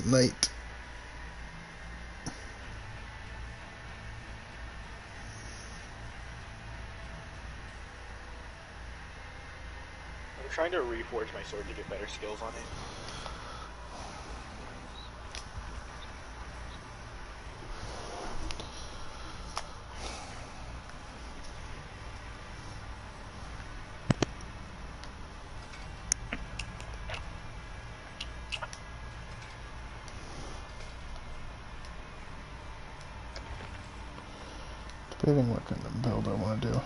Smite. I'm trying to reforge my sword to get better skills on it. Debating what kind of build I want to do.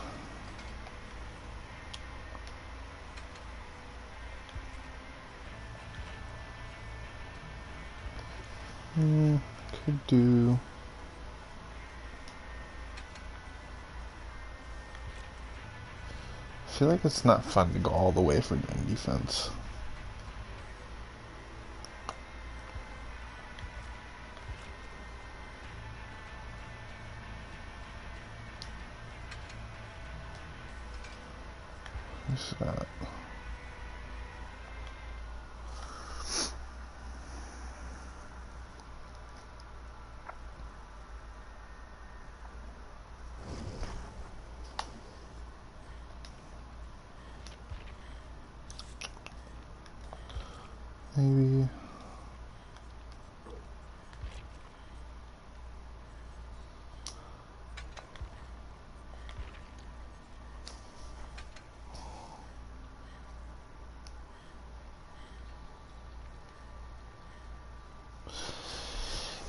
Could do. I feel like it's not fun to go all the way for doing defense. What's that? Maybe.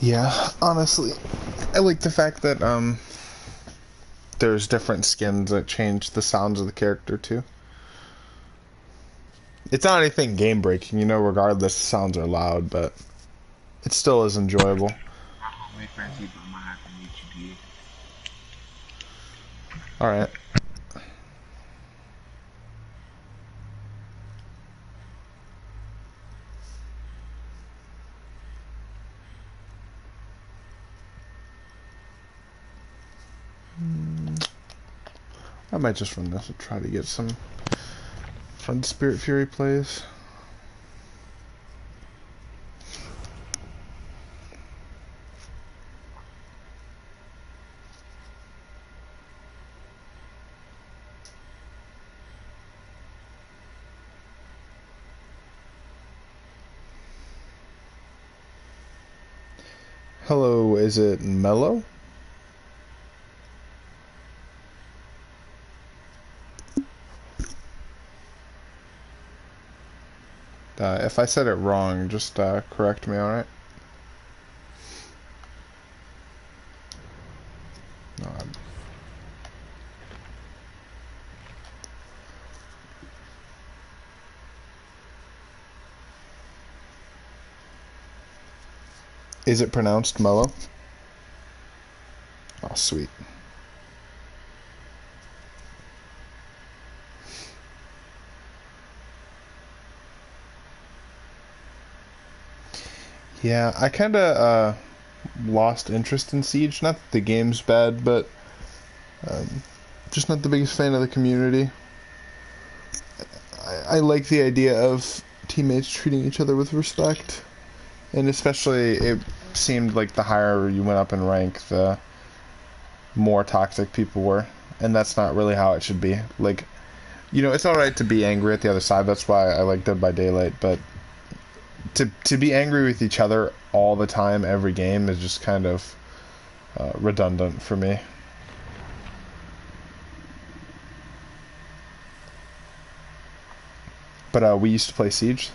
Yeah, honestly, I like the fact that there's different skins that change the sounds of the character too. It's not anything game breaking, you know, regardless the sounds are loud, but it still is enjoyable. Alright. I might just run this and try to get some fun Spirit Fury plays. Hello, is it Mellow? If I said it wrong, just correct me, alright? No, is it pronounced Mellow? Oh, sweet. Yeah, I kinda lost interest in Siege. Not that the game's bad, but just not the biggest fan of the community. I like the idea of teammates treating each other with respect, and especially it seemed like the higher you went up in rank, the more toxic people were, and that's not really how it should be. Like, you know, it's alright to be angry at the other side, that's why I like Dead by Daylight, but to be angry with each other all the time, every game, is just kind of redundant for me. But we used to play Siege.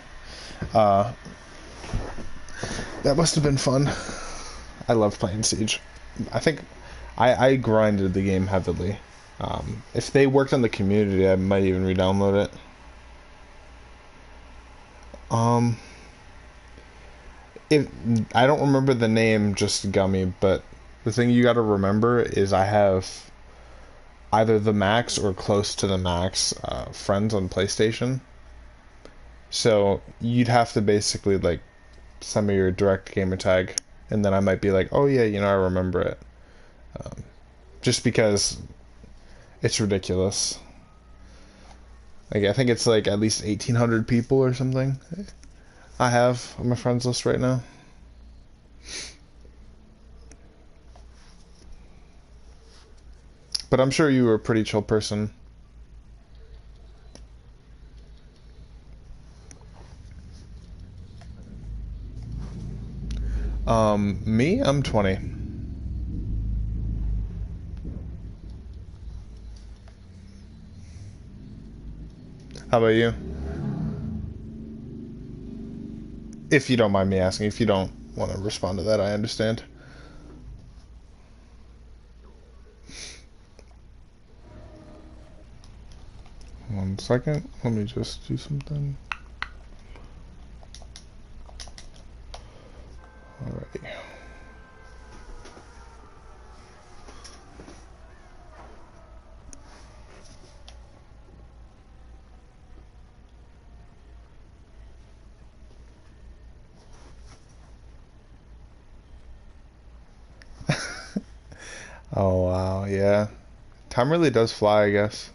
That must have been fun. I loved playing Siege. I think I grinded the game heavily. If they worked on the community, I might even re-download it. If I don't remember the name, just Gummy, but the thing you gotta remember is I have either the max or close to the max friends on PlayStation. So you'd have to basically like send me your direct gamer tag, and then I might be like, oh yeah, you know, I remember it. Just because it's ridiculous. Like, I think it's like at least 1,800 people or something I have on my friends list right now. But I'm sure you were a pretty chill person. Me, I'm 20. How about you? If you don't mind me asking, if you don't want to respond to that, I understand. One second, let me just do something. Alrighty. Oh wow, yeah. Time really does fly, I guess.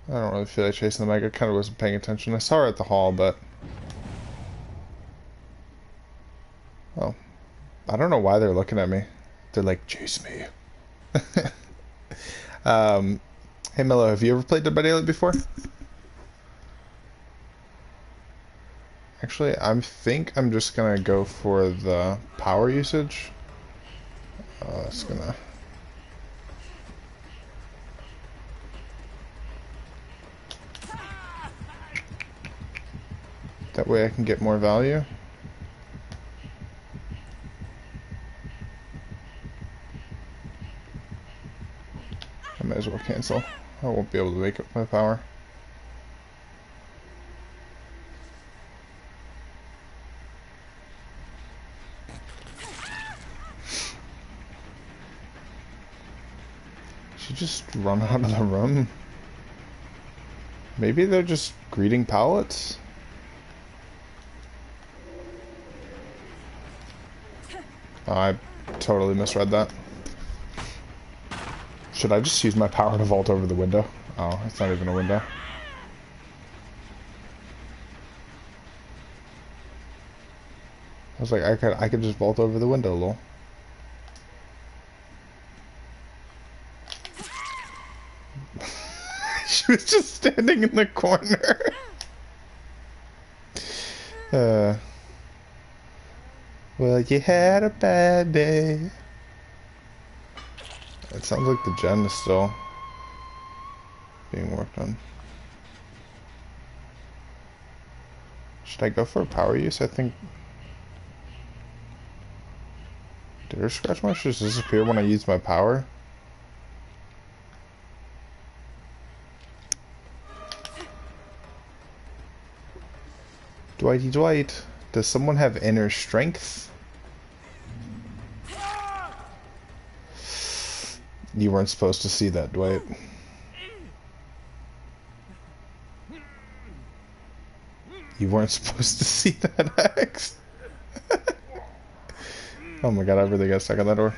I don't really feel like chasing the mic. I kind of wasn't paying attention. I saw her at the hall, but... Oh. I don't know why they're looking at me. They're like, chase me. um, hey Mello, have you ever played Dead by Daylight before? Actually, I think I'm just gonna go for the power usage. It's gonna... That way I can get more value. I might as well cancel. I won't be able to wake up my power. She just run out of the room. Maybe they're just greeting pallets? Oh, I totally misread that. Should I just use my power to vault over the window? Oh, it's not even a window. I was like, I could just vault over the window, lol. She was just standing in the corner. Well, you had a bad day. It sounds like the gen is still being worked on. Should I go for a power use? I think... Did her scratch marks just disappear when I used my power? Dwighty Dwight, does someone have inner strength? You weren't supposed to see that, Dwight. You weren't supposed to see that, X. Oh my god, I really got stuck on that door.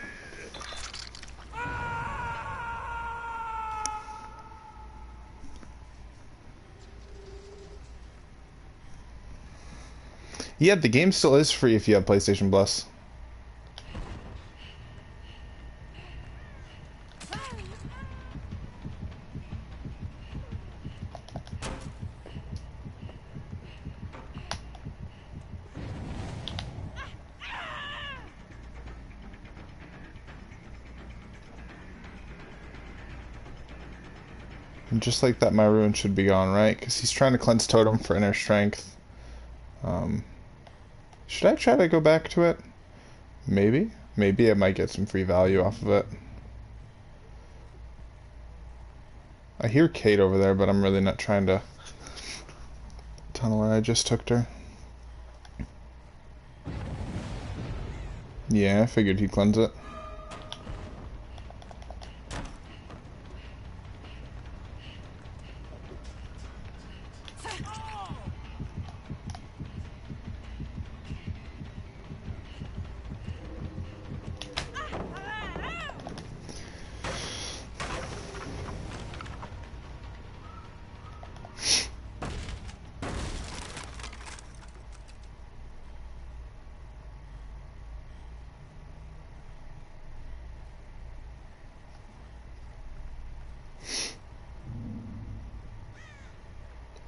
Yeah, the game still is free if you have PlayStation Plus. And just like that, my ruin should be gone, right? Because he's trying to cleanse Totem for inner strength. Should I try to go back to it? Maybe. Maybe I might get some free value off of it. I hear Kate over there, but I'm really not trying to tunnel her. I just took her. Yeah, I figured he'd cleanse it.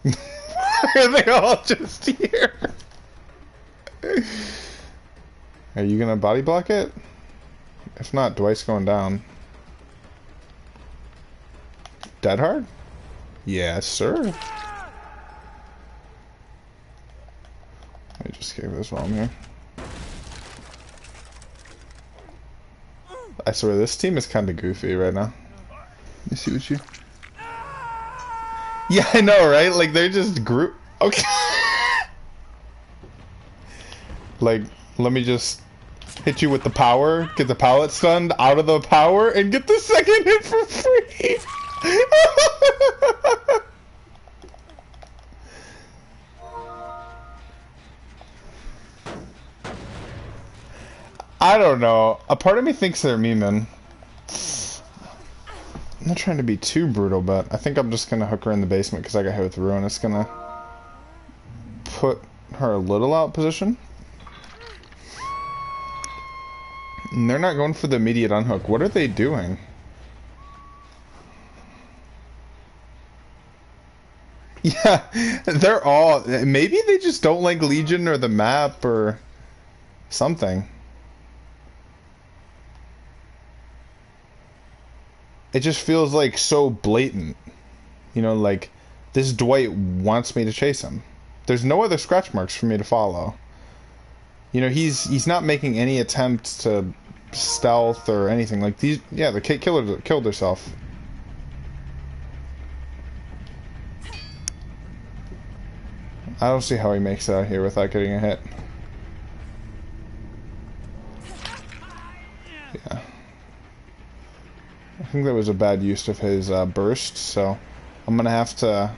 Are they all just here? Are you gonna body block it? If not, Dwight's going down. Dead hard? Yes, sir. Let me just kick this while I'm here. I swear, this team is kind of goofy right now. Let me see what you... Yeah, I know, right? Like, they're just group... Okay. Like, let me just hit you with the power, get the pallet stunned out of the power, and get the second hit for free! I don't know. A part of me thinks they're memeing. I'm not trying to be too brutal, but I think I'm just gonna hook her in the basement because I got hit with Ruin. It's gonna put her a little out position. And they're not going for the immediate unhook. What are they doing? Yeah, they're all... Maybe they just don't like Legion or the map or something. It just feels like so blatant. You know, like, this Dwight wants me to chase him. There's no other scratch marks for me to follow. You know, he's not making any attempt to stealth or anything. Like, these... Yeah, the killer killed herself. I don't see how he makes it out here without getting a hit. Yeah. I think that was a bad use of his burst, so I'm gonna have to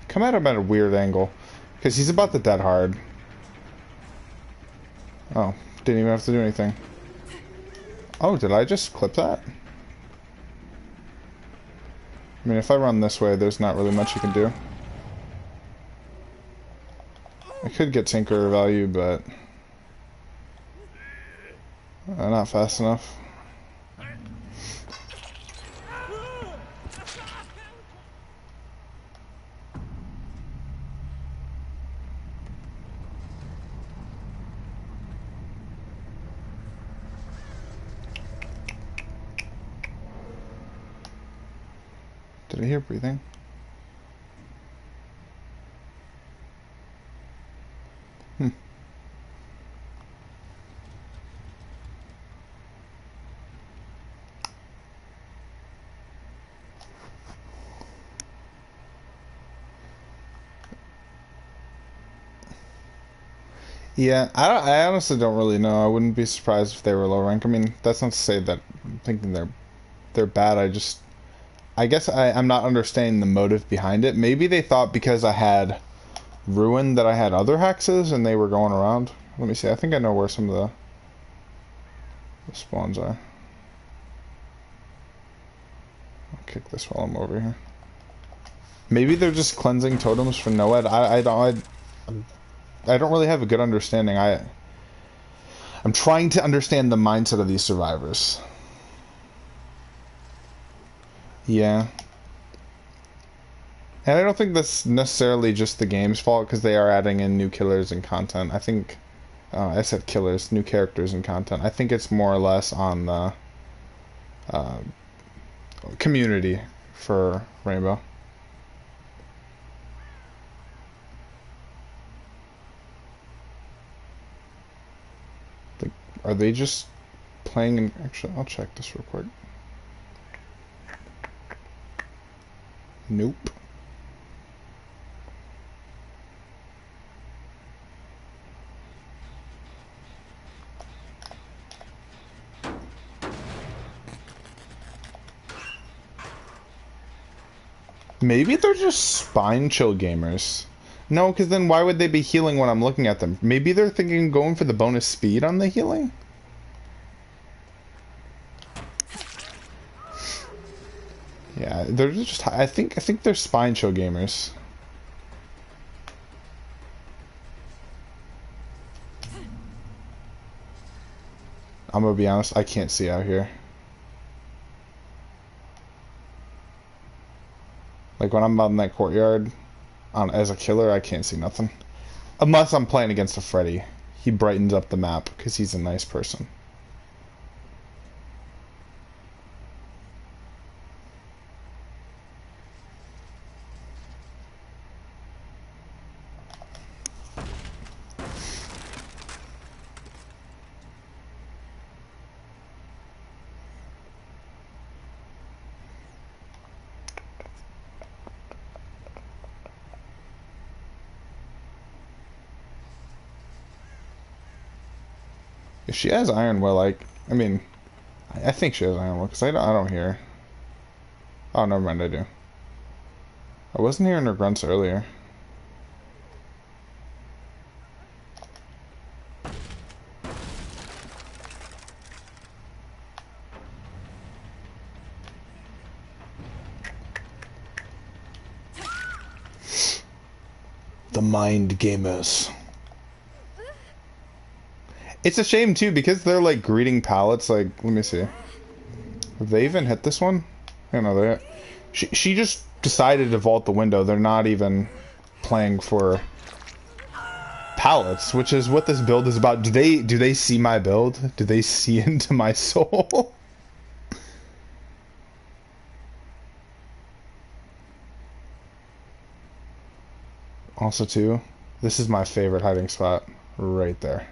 come at him at a weird angle. Because he's about to dead hard. Oh, didn't even have to do anything. Oh, did I just clip that? I mean, if I run this way, there's not really much you can do. I could get Tinker value, but not fast enough. Did I hear breathing? Yeah, I honestly don't really know. I wouldn't be surprised if they were low rank. I mean, that's not to say that I'm thinking they're bad. I guess I'm not understanding the motive behind it. Maybe they thought because I had Ruin that I had other hexes and they were going around. Let me see. I think I know where some of the spawns are. I'll kick this while I'm over here. Maybe they're just cleansing totems for Noed. I don't really have a good understanding. I'm trying to understand the mindset of these survivors. Yeah. And I don't think that's necessarily just the game's fault, because they are adding in new killers and content. I think, I said killers, new characters and content. I think it's more or less on the community for Rainbow. Are they just playing in... Actually, I'll check this real quick. Nope. Maybe they're just spine chill gamers. No, because then why would they be healing when I'm looking at them? Maybe they're thinking going for the bonus speed on the healing? Yeah, they're just... I think they're spine chill gamers. I'm gonna be honest, I can't see out here. Like when I'm out in that courtyard, As a killer, I can't see nothing. Unless I'm playing against a Freddy. He brightens up the map because he's a nice person. If she has Iron Will, I mean, I think she has Iron Will because I don't hear her. Oh, never mind, I do. I wasn't hearing her grunts earlier. The mind gamers. It's a shame too because they're like greeting pallets. Like, let me see. Have they even hit this one? I know they. She just decided to vault the window. They're not even playing for pallets, which is what this build is about. Do they see my build? Do they see into my soul? Also too, this is my favorite hiding spot right there.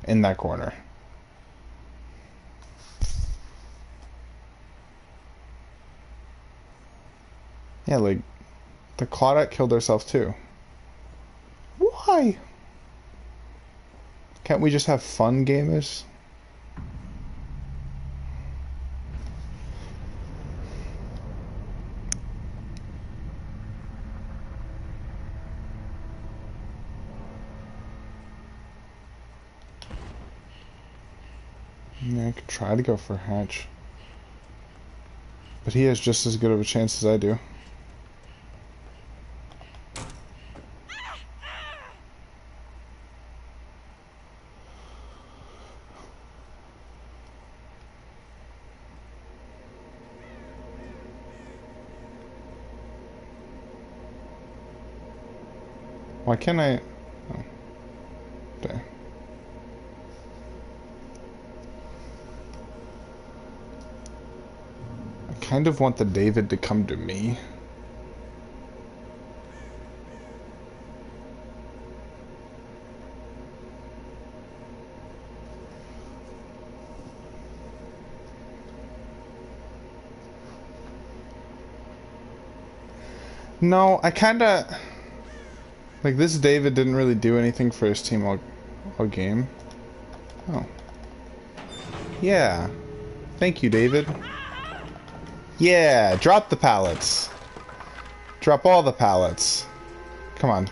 In that corner. Yeah, like, the Claudette killed herself too. Why? Can't we just have fun, gamers? Yeah, I could try to go for Hatch. But he has just as good of a chance as I do. Why can't I... Oh. Okay. I kind of want the David to come to me. No, I kinda... Like, this David didn't really do anything for his team all game. Oh. Yeah. Thank you, David. Yeah, drop the pallets. Drop all the pallets. Come on.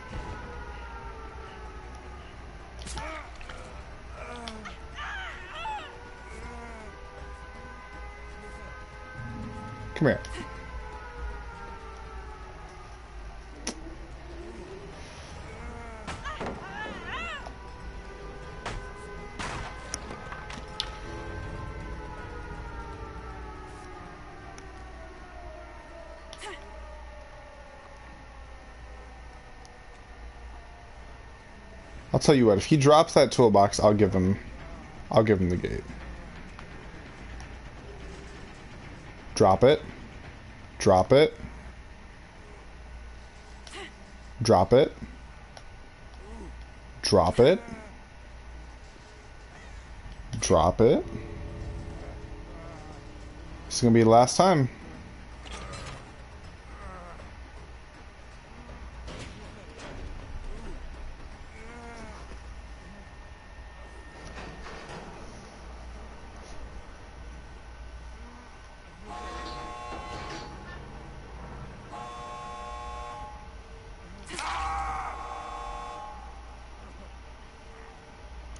Come here. I'll tell you what, if he drops that toolbox, I'll give him the gate. Drop it. Drop it. Drop it. Drop it. Drop it. This is gonna be the last time.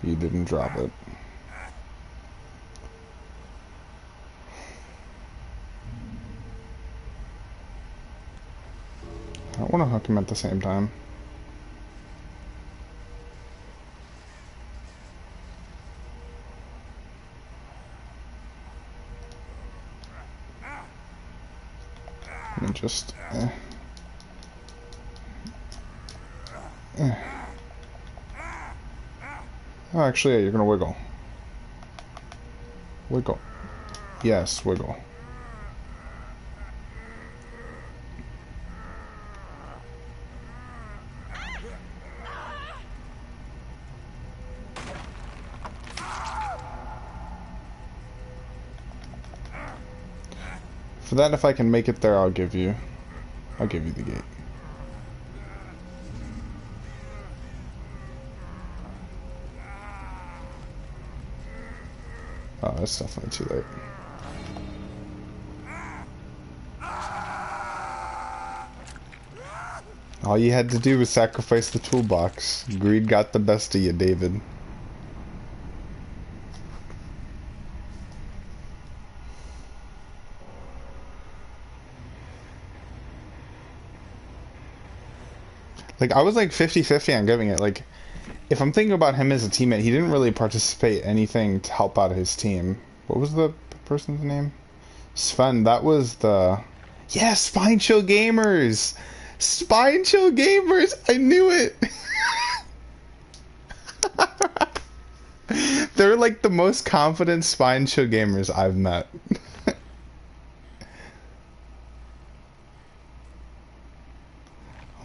You didn't drop it. I don't want to hook him at the same time. just... Oh, actually, yeah, you're gonna wiggle. Wiggle. Yes, wiggle. For that, if I can make it there, I'll give you the gate. Oh, that's definitely too late. All you had to do was sacrifice the toolbox. Greed got the best of you, David. Like, I was like 50-50 on giving it. Like, if I'm thinking about him as a teammate, he didn't really participate anything to help out his team. What was the person's name? Sven. That was the... Yeah, Spine Chill Gamers! Spine Chill Gamers! I knew it! They're like the most confident Spine Chill Gamers I've met.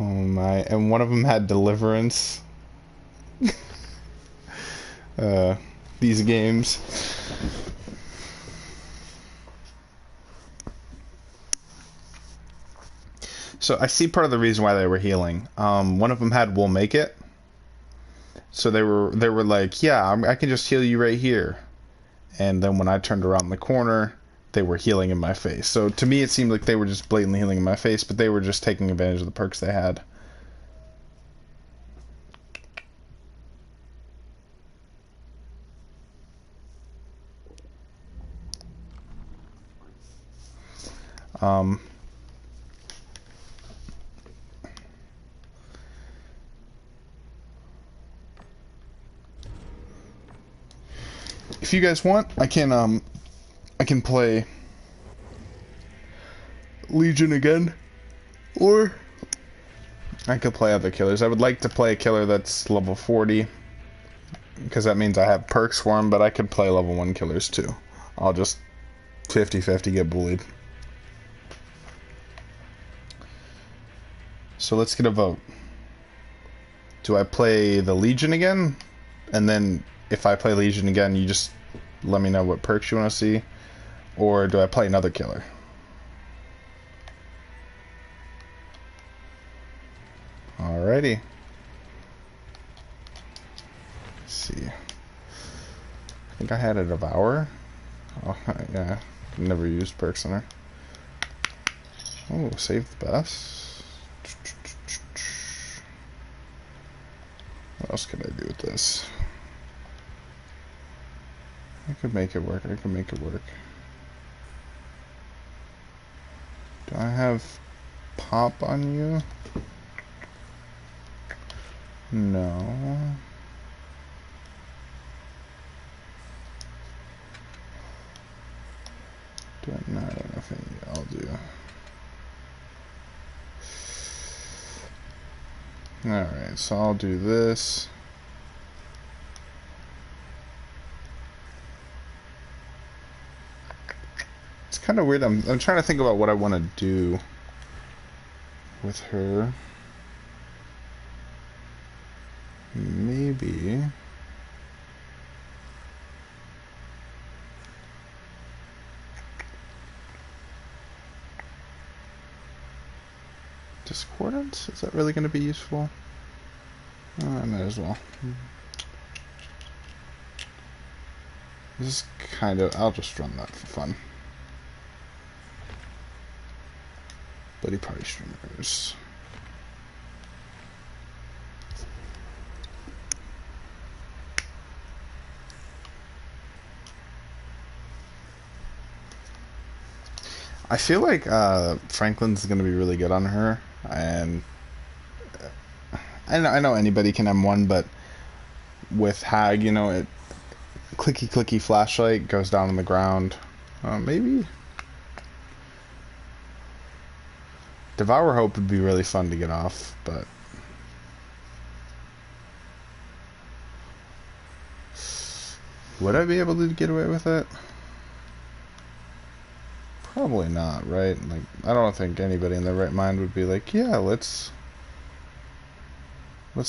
Oh my, and one of them had Deliverance. These games. So I see part of the reason why they were healing. One of them had "We'll make it," so they were like, "Yeah, I can just heal you right here." And then when I turned around the corner, they were healing in my face. So to me, it seemed like they were just blatantly healing in my face, but they were just taking advantage of the perks they had. If you guys want, I can play Legion again, or I could play other killers. I would like to play a killer that's level 40, because that means I have perks for him, but I could play level 1 killers too. I'll just 50-50 get bullied. So let's get a vote. Do I play the Legion again? And then if I play Legion again, you just let me know what perks you want to see? Or do I play another killer? Alrighty. Let's see. I think I had a Devour. Oh, yeah. Never used perks on her. Oh, save the best. What else could I do with this? I could make it work. I could make it work. Do I have pop on you? No. Do I not have enough in you? I'll do. Alright, so I'll do this. It's kind of weird. I'm trying to think about what I want to do with her. Maybe. Discordance? Is that really going to be useful? I might as well. This is kind of... I'll just run that for fun. Buddy Party Streamers. I feel like Franklin's going to be really good on her, and I know anybody can M1, but with Hag, you know, it clicky flashlight goes down on the ground. Maybe Devour Hope would be really fun to get off, but would I be able to get away with it? Probably not, right? Like, I don't think anybody in their right mind would be like, yeah, let's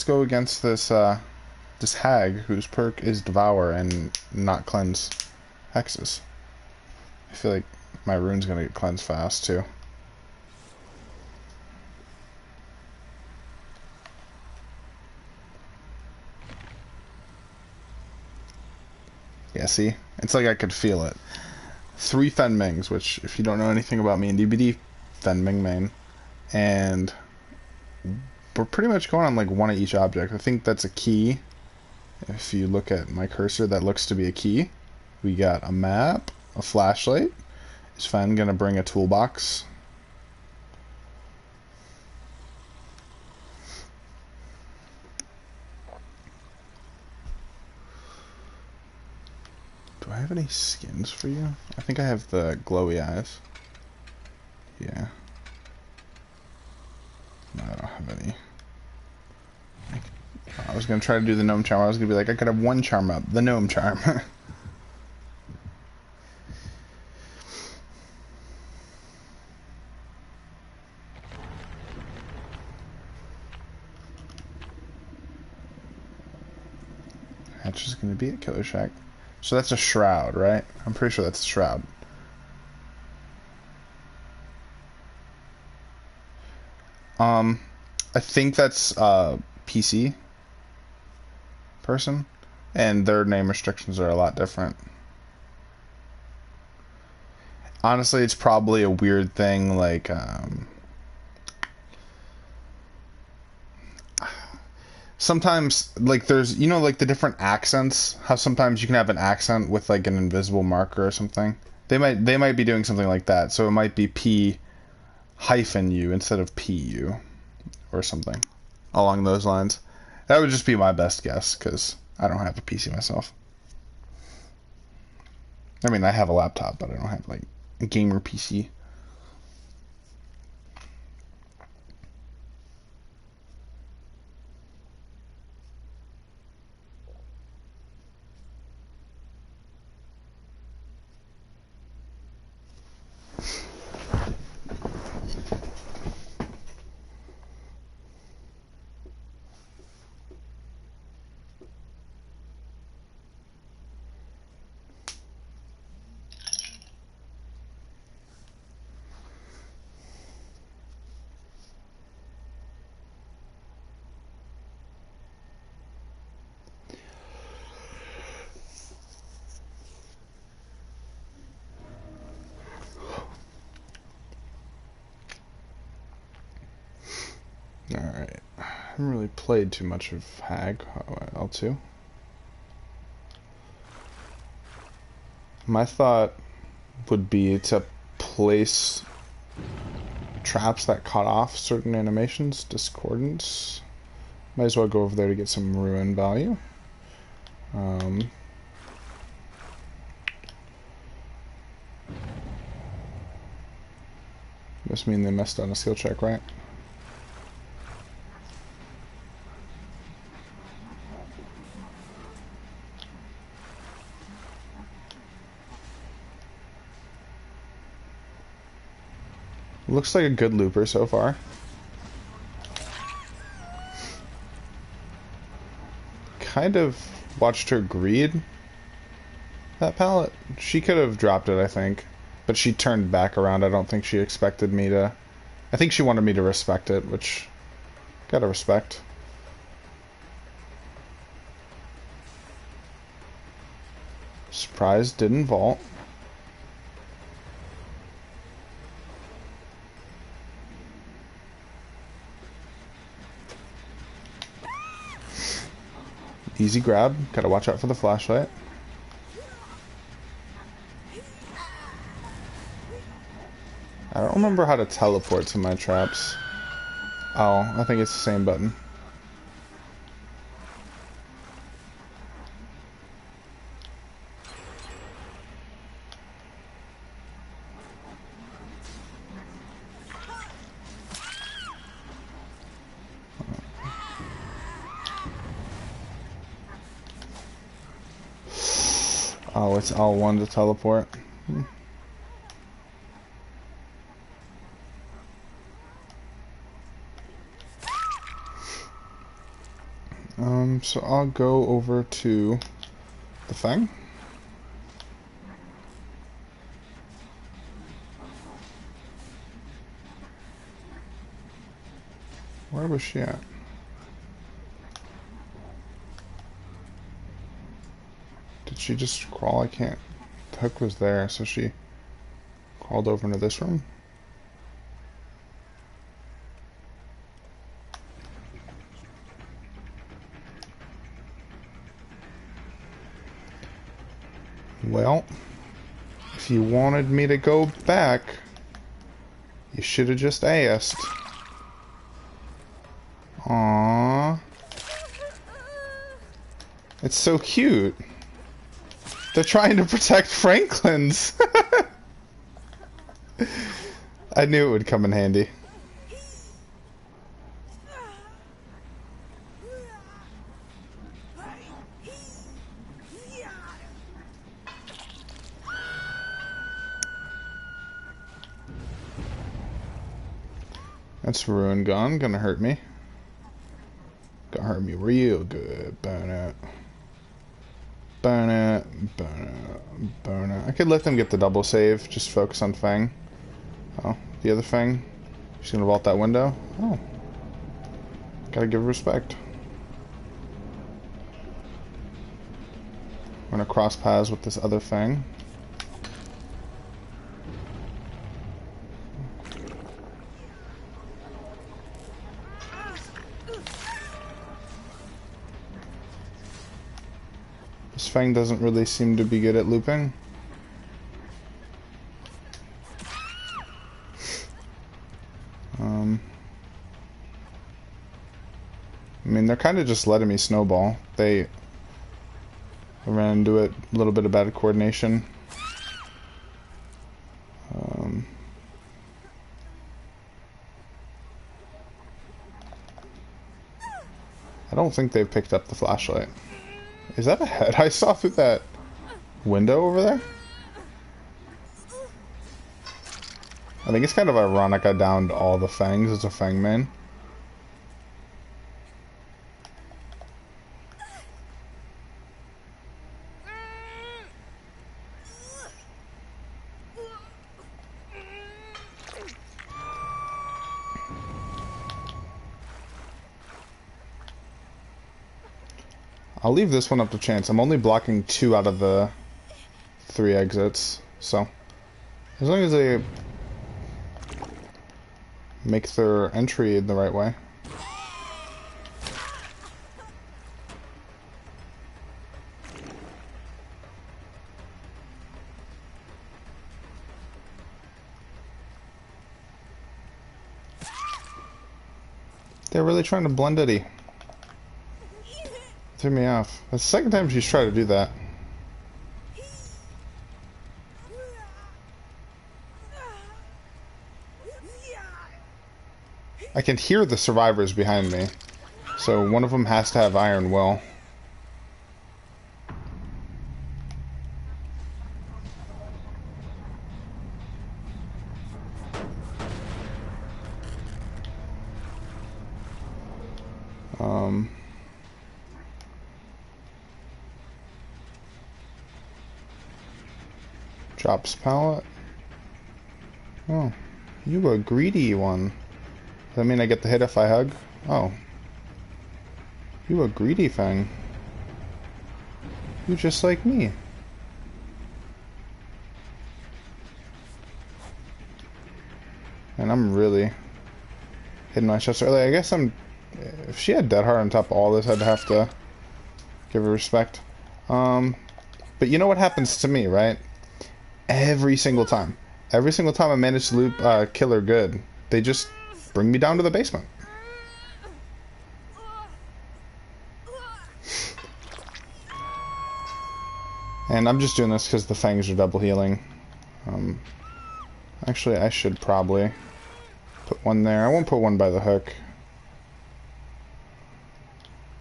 go against this this hag whose perk is Devour and not cleanse hexes. I feel like my rune's gonna get cleansed fast too. Yeah, see? It's like I could feel it. 3 Fenmings, which, if you don't know anything about me in DBD, Fenming main. And we're pretty much going on like 1 of each object. I think that's a key. If you look at my cursor, that looks to be a key. We got a map, a flashlight. Is Fen gonna bring a toolbox? Do I have any skins for you? I think I have the glowy eyes. Yeah. No, I don't have any. I was gonna try to do the gnome charm. I was gonna be like, I could have 1 charm up. The gnome charm. That's just gonna be a killer shack. So that's a shroud, right? I'm pretty sure that's a shroud. I think that's PC person, and their name restrictions are a lot different. Honestly, it's probably a weird thing, like sometimes, like, there's, you know, like the different accents, how sometimes you can have an accent with like an invisible marker or something. They might be doing something like that, so it might be P hyphen U instead of PU or something along those lines. That would just be my best guess, because I don't have a PC myself. I mean, I have a laptop, but I don't have like a gamer PC. Alright. I haven't really played too much of Hag L2. My thought would be to place traps that cut off certain animations, discordance. Might as well go over there to get some ruin value. Must mean they messed on a skill check, right? Looks like a good looper so far. Kind of watched her greed that pallet. She could have dropped it, I think. But she turned back around. I don't think she expected me to... I think she wanted me to respect it, which... Gotta respect. Surprise didn't vault. Easy grab. Gotta watch out for the flashlight. I don't remember how to teleport to my traps. Oh, I think it's the same button. Oh, it's L1 to teleport. So I'll go over to the thing. Where was she at? Did she just crawl? I can't. The hook was there, so she crawled over into this room. Well, if you wanted me to go back, you should have just asked. Aww. It's so cute. They're trying to protect Franklin's. I knew it would come in handy. That's Ruin Gun, gonna hurt me. Gonna hurt me real good. Burn it. Burn it. Burn it. Burn it. I could let them get the double save. Just focus on Fang. Oh, the other Fang. She's gonna vault that window. Oh. Gotta give respect. We're gonna cross paths with this other Fang. This Fang doesn't really seem to be good at looping. I mean, they're kind of just letting me snowball. They ran into it, a little bit of bad coordination. I don't think they've picked up the flashlight. Is that a head I saw through that window over there? I think it's kind of ironic I downed all the Fangs as a Fang main. I'll leave this one up to chance. I'm only blocking 2 out of the 3 exits, so as long as they make their entry in the right way. They're really trying to blend Eddie. Threw me off. That's the second time she's tried to do that. I can hear the survivors behind me, so one of them has to have Iron Will. Drops pallet. Oh, you a greedy one. Does that mean I get the hit if I hug? Oh. You a greedy Fang. You just like me. And I'm really hitting my shots early. I guess I'm... If she had Dead Heart on top of all this, I'd have to give her respect. But you know what happens to me, right? Every single time. Every single time I manage to loop kill her good, they just bring me down to the basement. And I'm just doing this because the Fangs are double healing. Actually, I should probably put one there. I won't put one by the hook.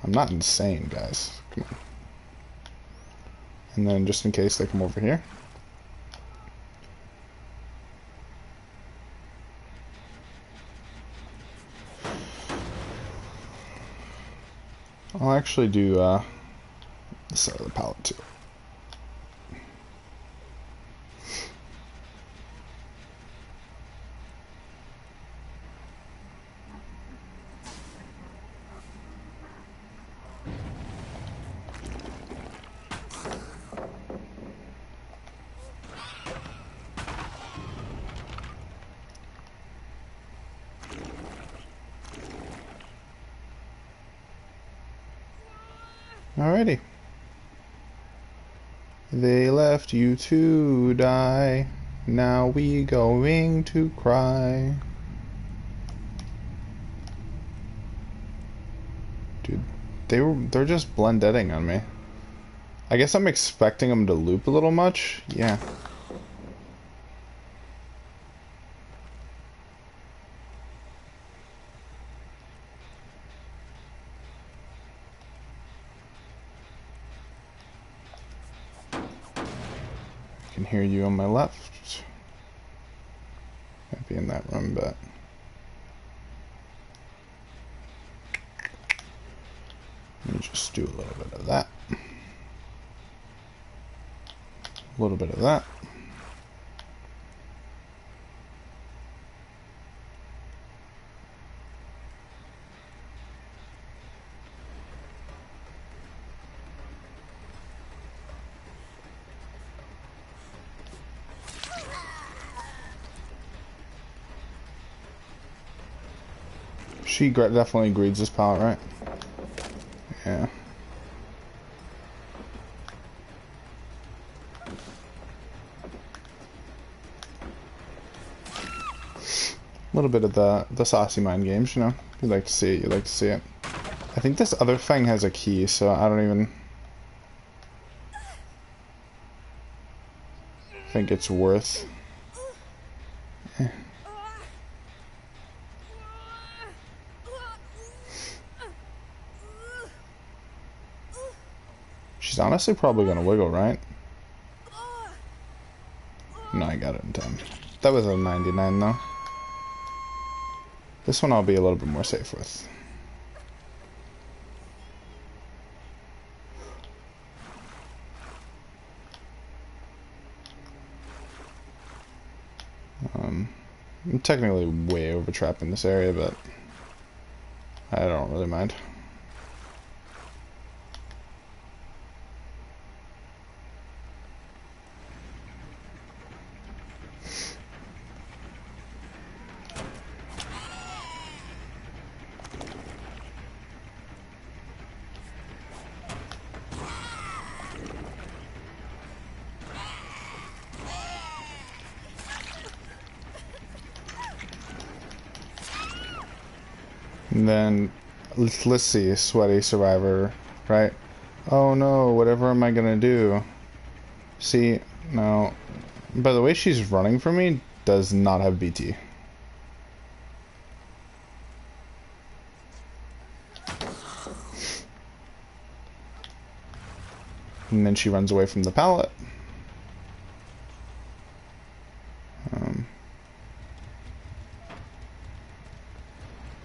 I'm not insane, guys. Come on. And then just in case they come over here. I'll actually do this side of the palette too. Alrighty. They left you to die. Now we going to cry. Dude, they're just blendetting on me. I guess I'm expecting them to loop a little much. Yeah. I can hear you on my left. Might be in that room, but let me just do a little bit of that. A little bit of that. She definitely greeds this palette, right? Yeah. A little bit of the saucy mind games, you know. You like to see it, you like to see it. I think this other thing has a key, so I don't even think it's worth. Eh. She's honestly probably gonna wiggle, right? No, I got it in time. That was a 99 though. This one I'll be a little bit more safe with. I'm technically way over trapped in this area, but I don't really mind. And then, let's see, sweaty survivor, right? Oh no, whatever am I gonna do? See, no. By the way, she's running from me, does not have BT. And then she runs away from the pallet.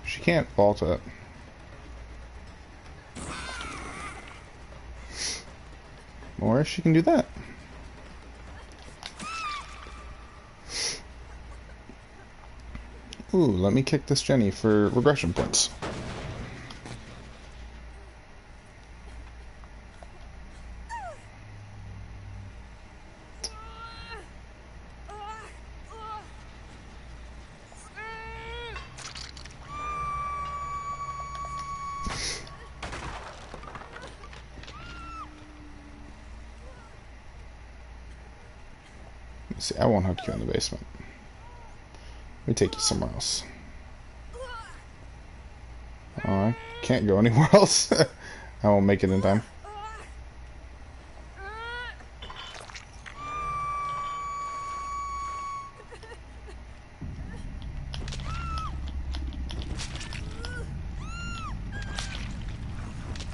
She can't vault it. Or she can do that. Ooh, let me kick this Jenny for regression points. See, I won't hook you in the basement. Let me take you somewhere else. Oh, I can't go anywhere else. I won't make it in time.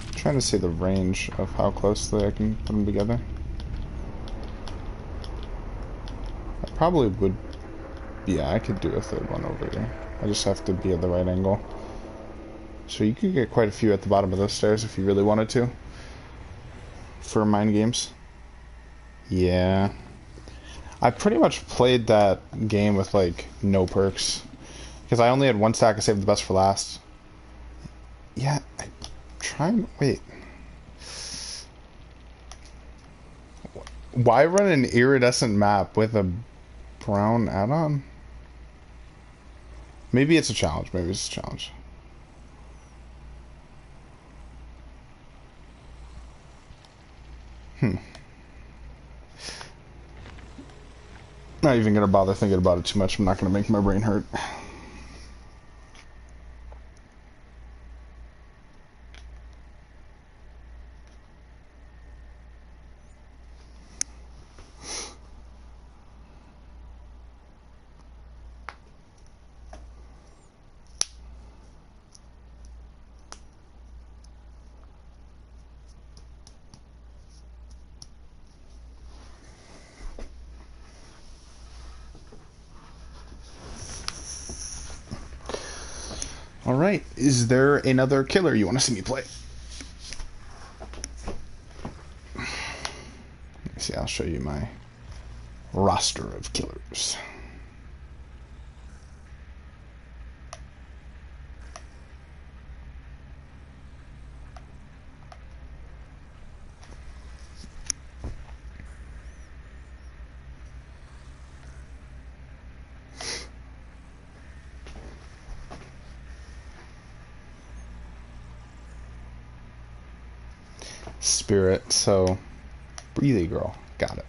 I'm trying to see the range of how closely I can put them together. probably would. Yeah, I could do a third one over here. I just have to be at the right angle. So you could get quite a few at the bottom of those stairs if you really wanted to. For mind games. Yeah. I pretty much played that game with, like, no perks. Because I only had one stack of Save the Best for Last. Yeah, try and... Wait. Why run an iridescent map with a brown add-on? Maybe it's a challenge. Maybe it's a challenge. Not even gonna bother thinking about it too much. I'm not gonna make my brain hurt. Alright, is there another killer you want to see me play? Let me see, I'll show you my roster of killers. Spirit, so breathy girl, got it.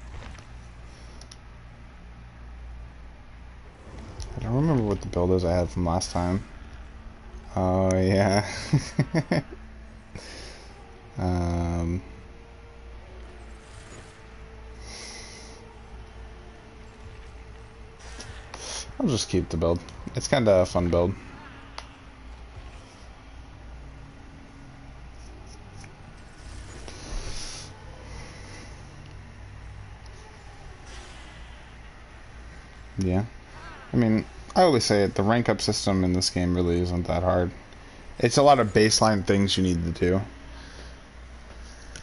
I don't remember what the build is I had from last time. Oh yeah. I'll just keep the build. It's kind of a fun build. Yeah. I mean, I always say it, the rank up system in this game really isn't that hard. It's a lot of baseline things you need to do.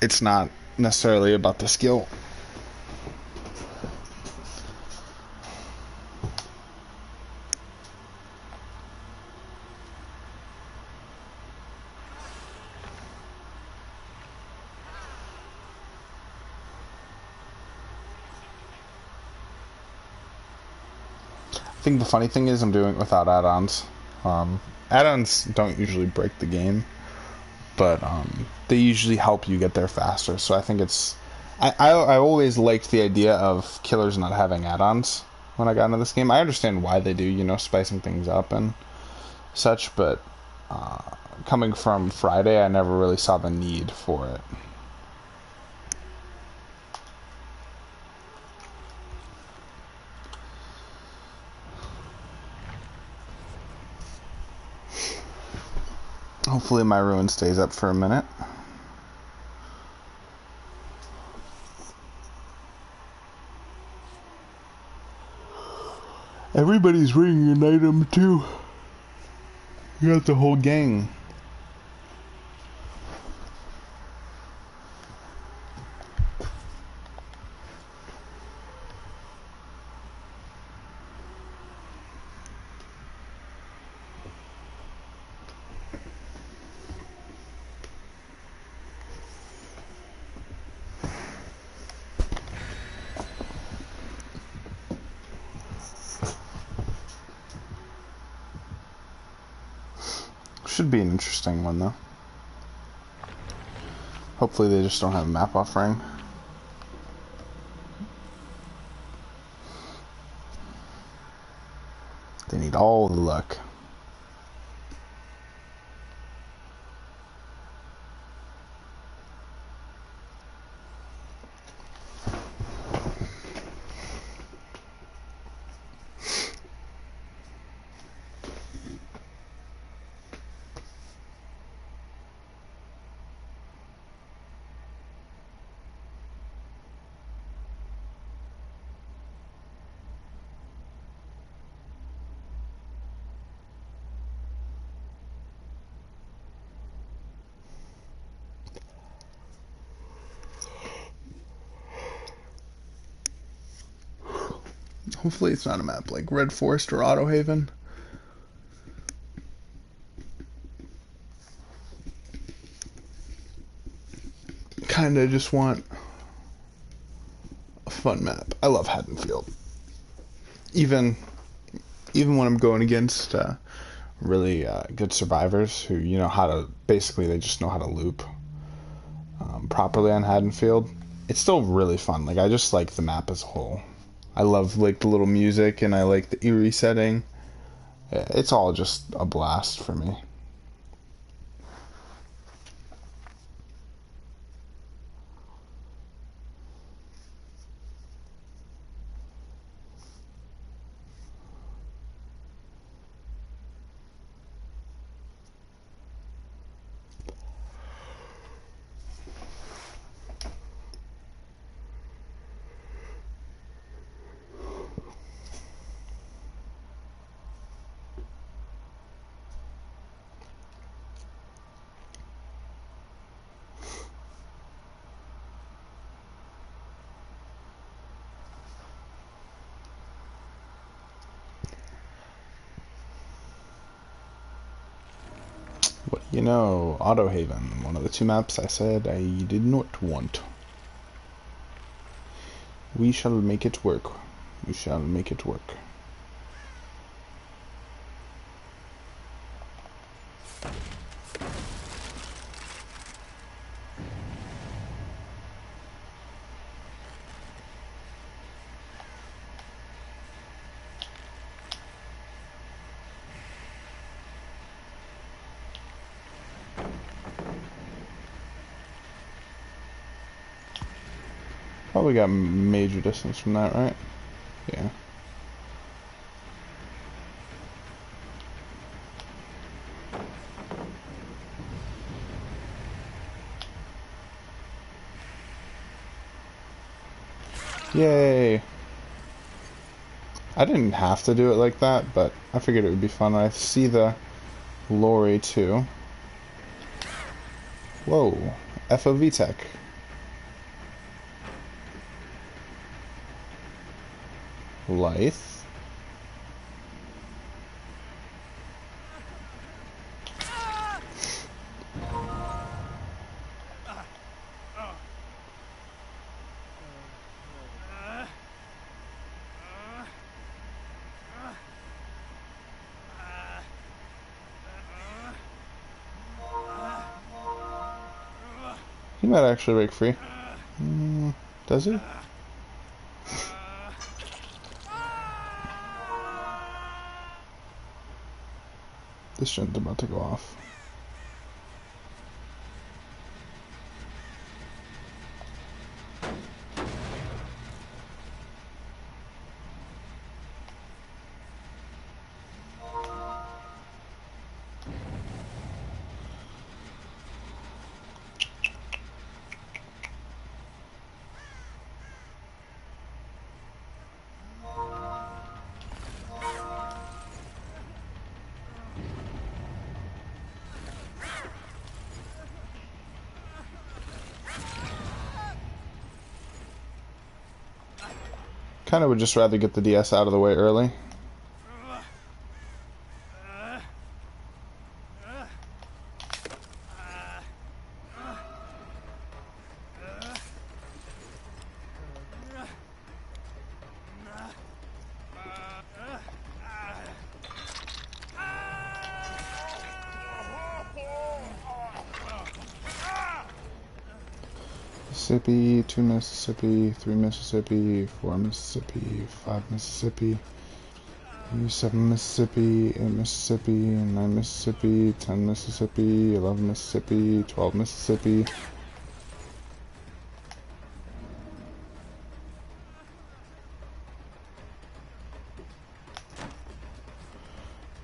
It's not necessarily about the skill. I think the funny thing is I'm doing it without add-ons. Add-ons don't usually break the game, but they usually help you get there faster. So I think it's... I always liked the idea of killers not having add-ons when I got into this game. I understand why they do, you know, spicing things up and such, but coming from Friday, I never really saw the need for it. Hopefully my ruin stays up for a minute. Everybody's bringing an item too. You got the whole gang. Should be an interesting one though. Hopefully they just don't have a map offering. They need all the luck. Hopefully it's not a map like Red Forest or Auto Haven. Kinda just want a fun map. I love Haddonfield. Even when I'm going against really good survivors who how to, basically they just know how to loop properly on Haddonfield, it's still really fun. Like, I just like the map as a whole. I love like the little music, and I like the eerie setting. It's all just a blast for me. What do you know? Auto Haven, one of the two maps I said I did not want. We shall make it work. We shall make it work. Probably got major distance from that, right? Yeah. Yay! I didn't have to do it like that, but I figured it would be fun. I see the lorry too. Whoa, FOV tech. Lithe. He might actually break free. Does he? This shit's about to go off. Kind of would just rather get the DS out of the way early. Mississippi, 2 Mississippi, 3 Mississippi, 4 Mississippi, 5 Mississippi, 7 Mississippi, 8 Mississippi, 9 Mississippi, 10 Mississippi, 11 Mississippi, 12 Mississippi.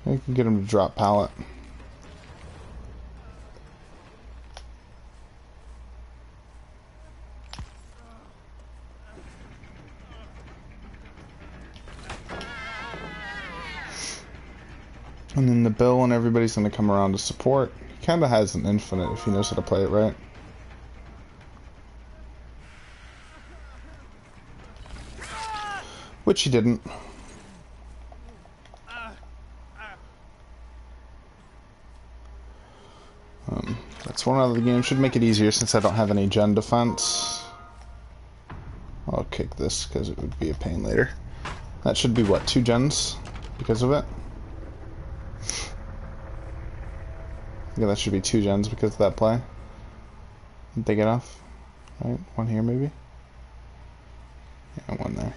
I can get him to drop pallet. And then the bill and everybody's going to come around to support. He kind of has an infinite if he knows how to play it right. Which he didn't. That's one out of the game. Should make it easier since I don't have any gen defense. I'll kick this because it would be a pain later. That should be, what, 2 gens because of it? Yeah, that should be 2 gens because of that play. Didn't they get off? Right, 1 here maybe? Yeah, 1 there.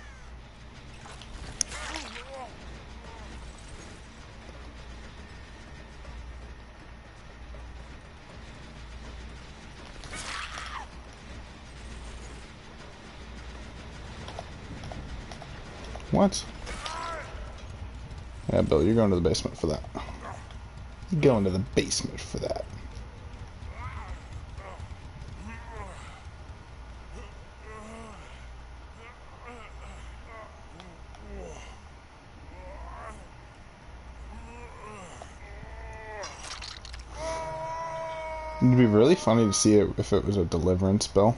What? Yeah, Bill, you're going to the basement for that. You're going to the basement for that. It'd be really funny to see it if it was a deliverance, Bill.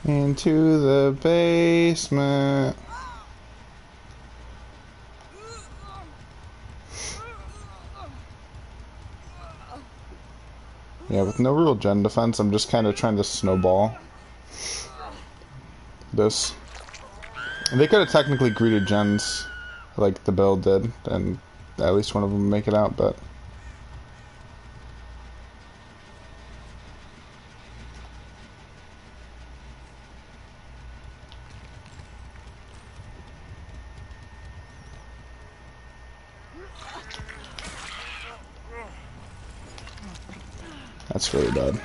Into the basement. Yeah, with no real gen defense, I'm just kind of trying to snowball this. They could have technically greeted gens like the build did, and at least one of them make it out, but... That's really bad.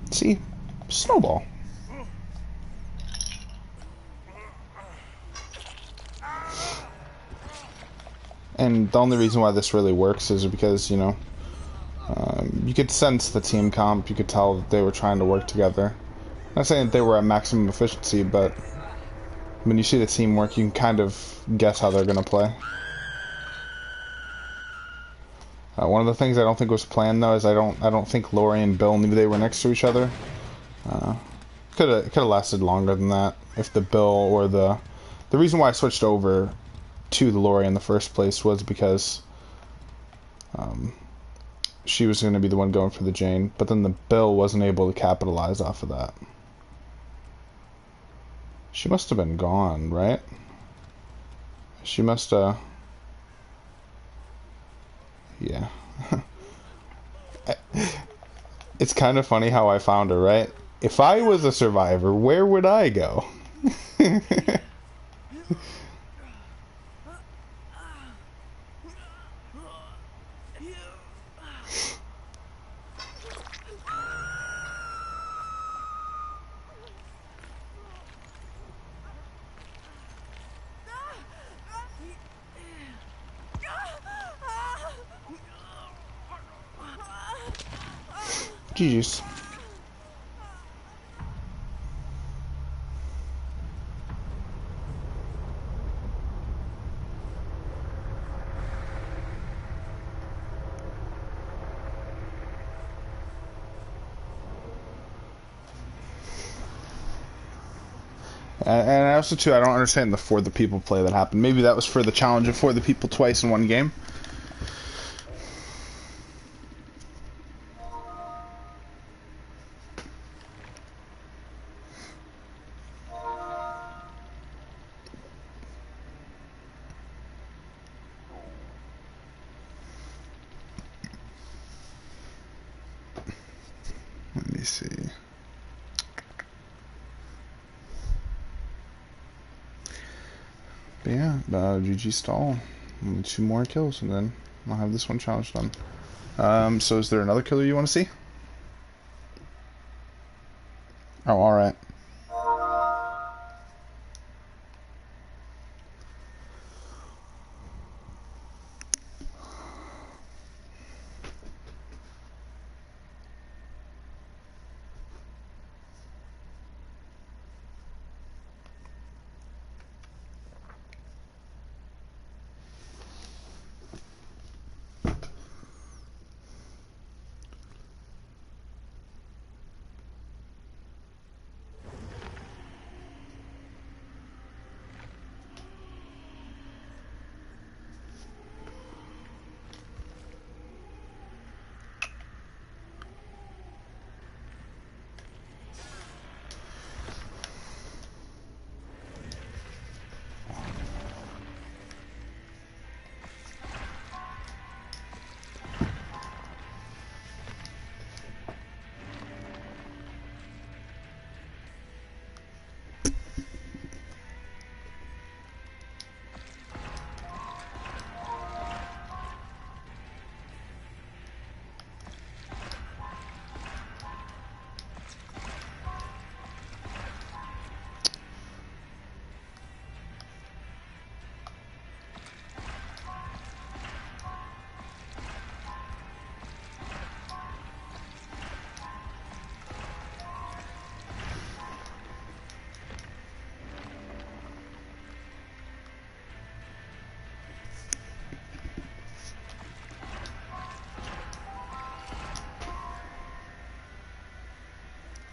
See? Snowball. And the only reason why this really works is because, you know, you could sense the team comp. You could tell that they were trying to work together. I'm not saying that they were at maximum efficiency, but when you see the teamwork, you can kind of guess how they're going to play. One of the things I don't think was planned, though, is I don't think Lori and Bill knew they were next to each other. Could have lasted longer than that if the Bill or the reason why I switched over to the Lori in the first place was because she was going to be the one going for the Jane, but then the Bill wasn't able to capitalize off of that. She must have been gone, right? She must have... Yeah. It's kind of funny how I found her, right? If I was a survivor, where would I go? GG's. And also too, I don't understand the for the people play that happened. Maybe that was for the challenge of for the people twice in one game. Let me see. But yeah, GG stall. Only 2 more kills, and then I'll have this one challenge done. So is there another killer you want to see? Oh, alright.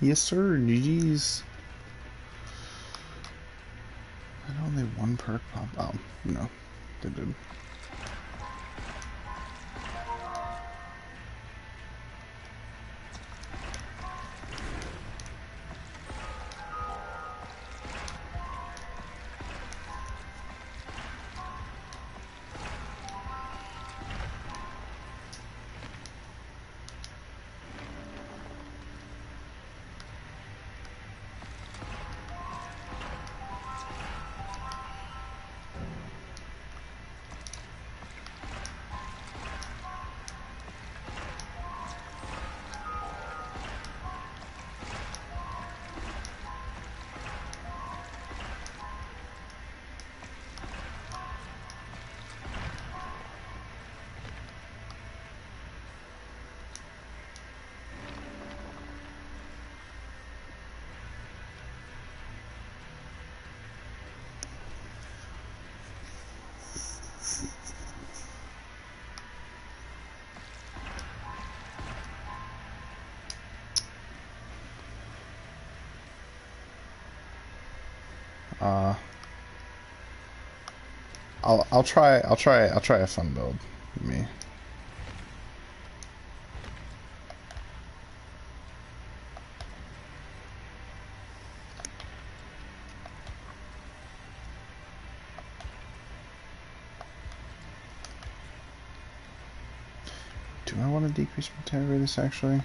Yes, sir. GG's. And only 1 perk pop. Oh, no. They did. Uh, I'll try a fun build. Me. Do I want to decrease my attack radius actually?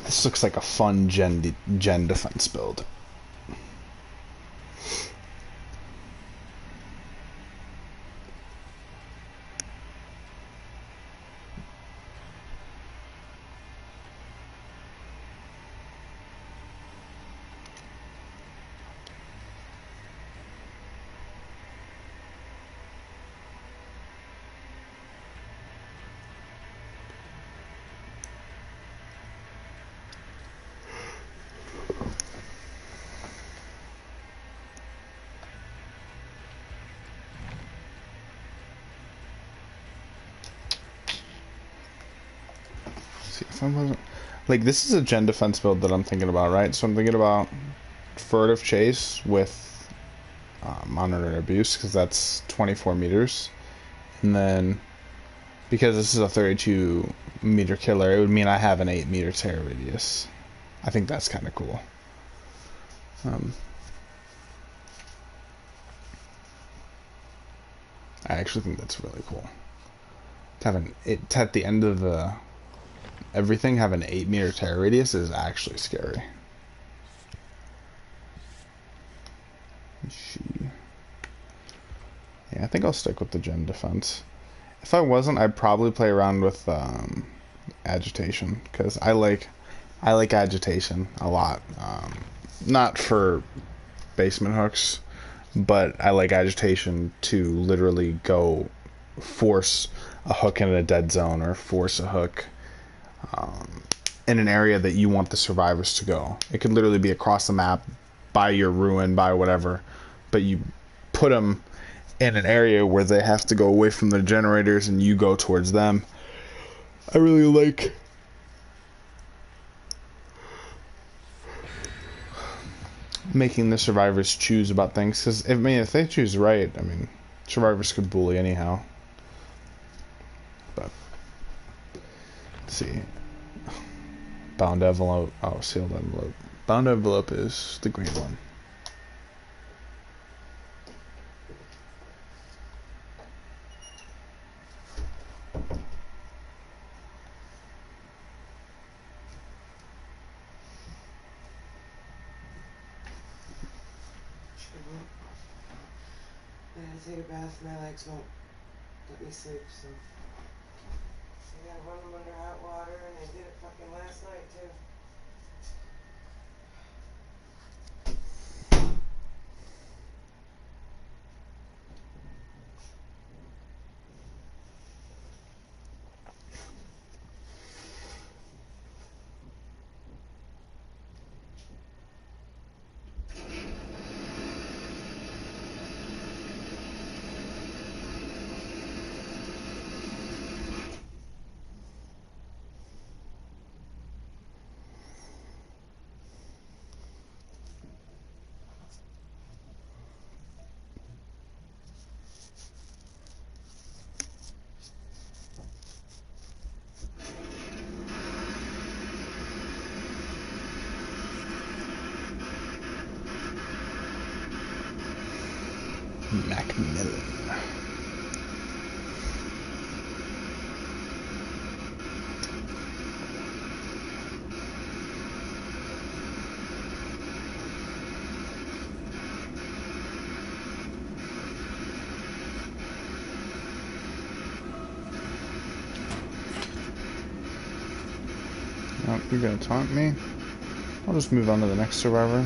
This looks like a fun gen defense build. see if I wasn't like this is a gen defense build that I'm thinking about, right? So I'm thinking about furtive chase with monitor abuse because that's 24 meters, and then because this is a 32-meter killer, it would mean I have an 8-meter tear radius. I think that's kind of cool. I actually think that's really cool. To have it at the end of the everything have an 8-meter tear radius is actually scary. Yeah, I think I'll stick with the gen defense. If I wasn't, I'd probably play around with agitation because I like agitation a lot. Not for basement hooks, but I like agitation to literally go force a hook in a dead zone or force a hook in an area that you want the survivors to go. It could literally be across the map, by your ruin, by whatever, but you put them in an area where they have to go away from the generators and you go towards them. I really like making the survivors choose about things because if they choose right, I mean, survivors could bully anyhow. But let's see, bound envelope. Oh, sealed envelope. Bound envelope is the green one. Take a bath, my legs won't let me sleep, so I gotta run them under hot water, and I did it fucking last night too. Macmillan. Oh, you're gonna taunt me? I'll just move on to the next survivor.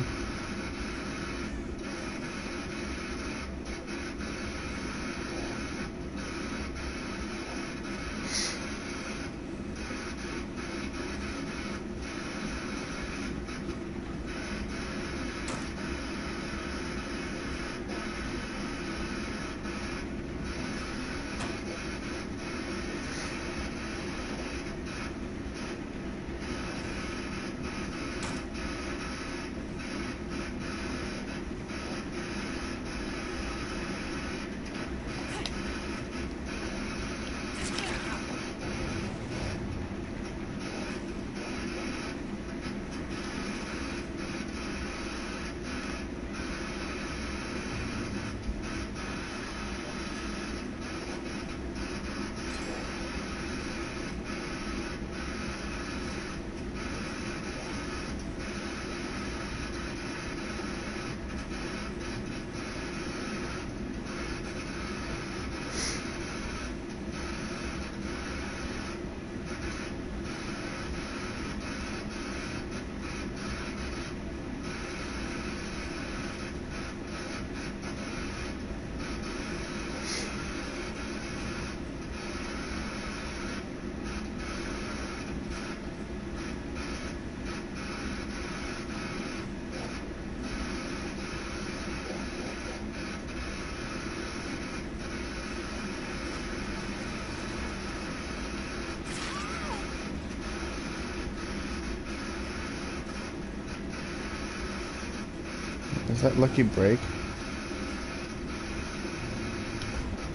Is that lucky break?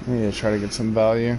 I need to try to get some value.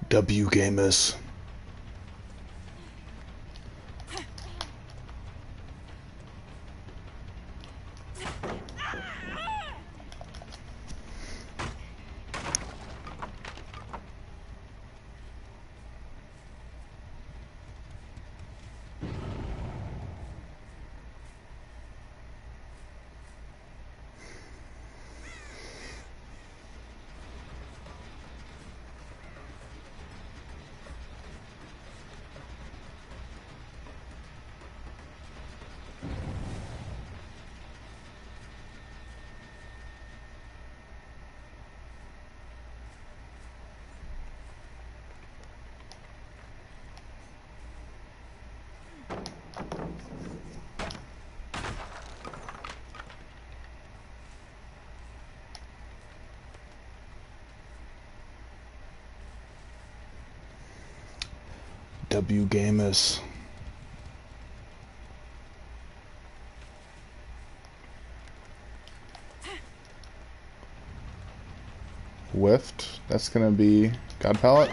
W gamers. W gamers. Whiffed. That's gonna be God pallet.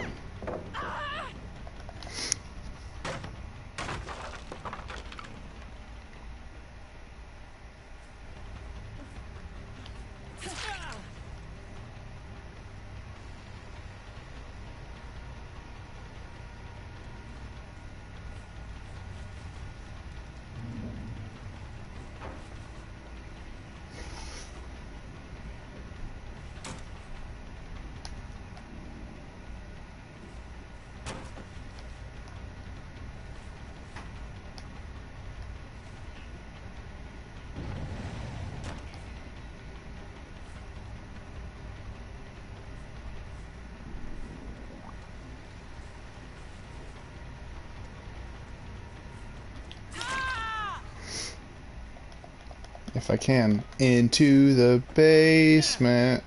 If I can. Into the basement.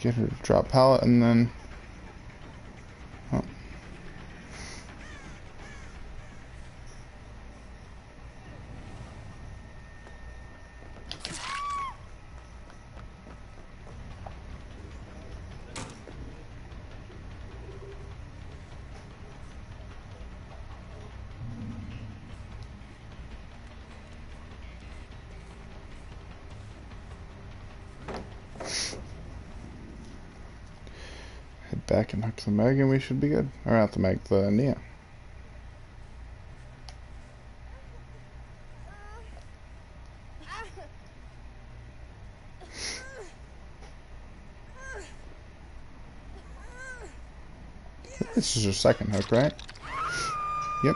Get her to drop pallet and then... Oh. back and hook the Meg and we should be good. Or not the Meg, the Nia. This is your second hook, right? Yep.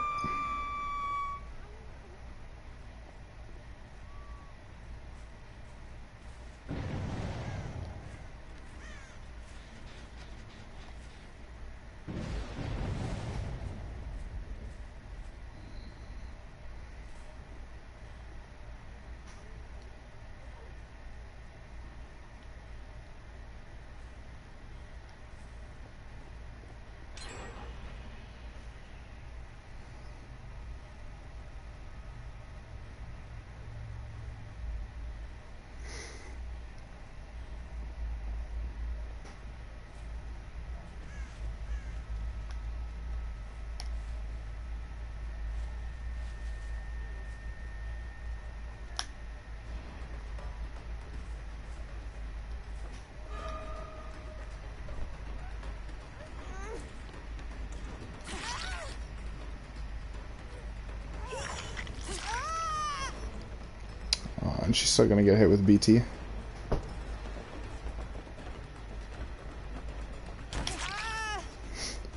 And she's still gonna get hit with BT.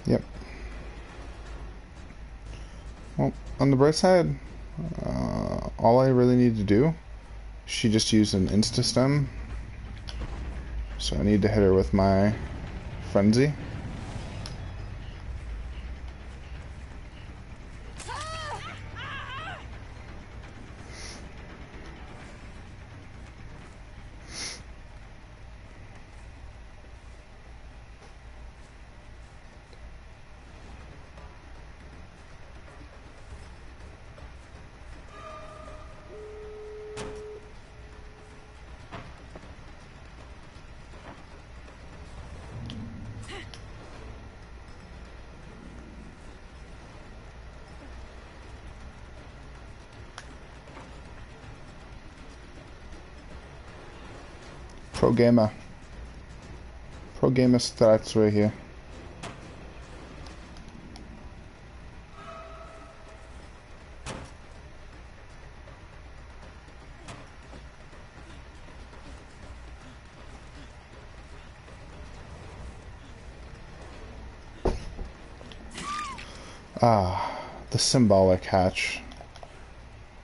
Yep. Well, on the bright side, all I really need to do, she just used an insta-stem, so I need to hit her with my Frenzy. Pro gamer. Pro gamer stats right here. Ah, the symbolic hatch.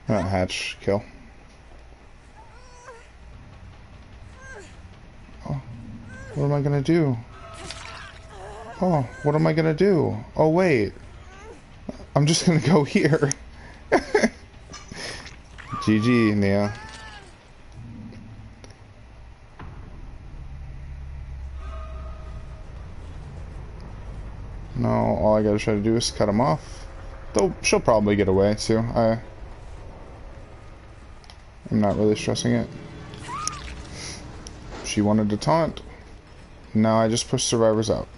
Not hatch, kill. What am I gonna do? Oh, what am I gonna do? Oh, wait. I'm just gonna go here. GG, Nia. No, all I gotta try to do is cut him off. Though, she'll probably get away, too. I'm not really stressing it. She wanted to taunt. Now I just push survivors out.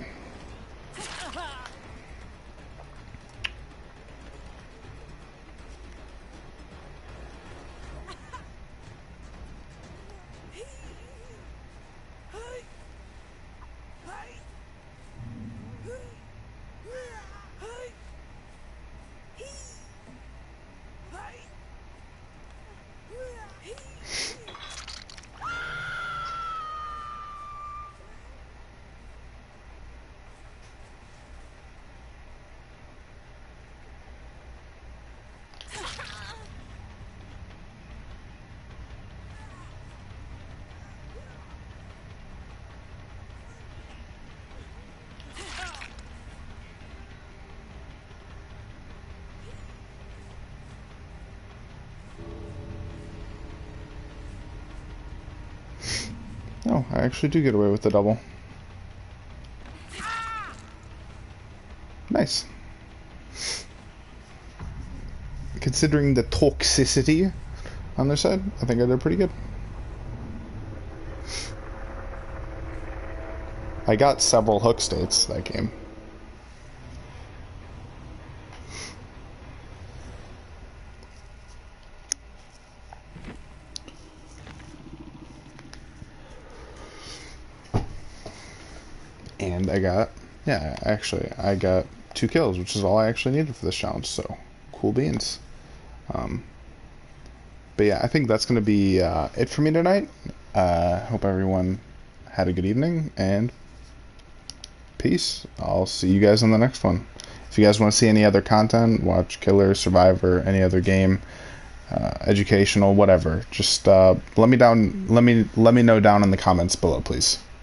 Oh, I actually do get away with the double. Nice. Considering the toxicity on their side, I think I did pretty good. I got several hook states that game. And I got Yeah, actually, I got 2 kills, which is all I actually needed for this challenge, so cool beans. But yeah, I think that's going to be it for me tonight. Hope everyone had a good evening, and peace. I'll see you guys on the next one. If you guys want to see any other content, watch Killer, Survivor, any other game, educational, whatever, just let me know down in the comments below, please.